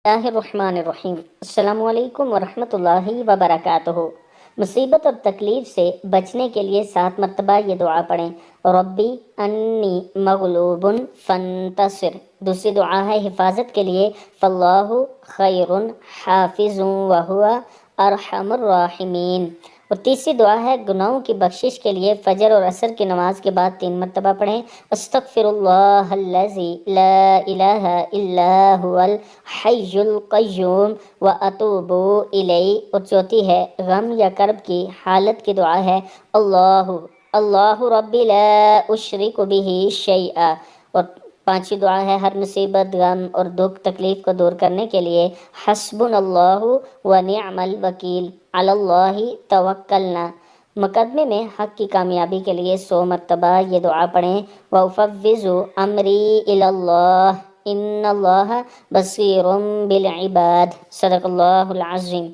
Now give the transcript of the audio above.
اللہ الرحمن الرحیم۔ السلام علیکم ورحمۃ اللہ وبرکاتہ۔ مصیبت اور تکلیف سے بچنے کے لیے 7 مرتبہ یہ دعا پڑھیں۔ ربی انی مغلوب فانتصر۔ دوسری دعا ہے حفاظت کے لیے، فاللہ خیر حافظ وہو ارحم الراحمین۔ اور تیسری دعا ہے گناہوں کی بخشش کے لیے، فجر اور عصر کی نماز کے بعد 3 مرتبہ پڑھیں، استغفر اللہ الذی لا الہ الا هو الحی القیوم واتوب الیہ۔ اور چوتھی ہے غم یا کرب کی حالت کی دعا ہے، اللہ ربی لا اشرک بہ شیئا۔ اور پانچویں دعا ہے ہر مصیبت، غم اور دکھ تکلیف کو دور کرنے کے لیے، حسبنا اللہ ونعم الوکیل علی اللہ توکلنا۔ مقدمے میں حق کی کامیابی کے لیے 100 مرتبہ یہ دعا پڑھیں، وَأُفَوِّضُ أَمْرِي إِلَى اللَّهِ إِنَّ اللَّهَ بَصِيرٌ بِالْعِبَادِ۔ صدق اللہ العظیم۔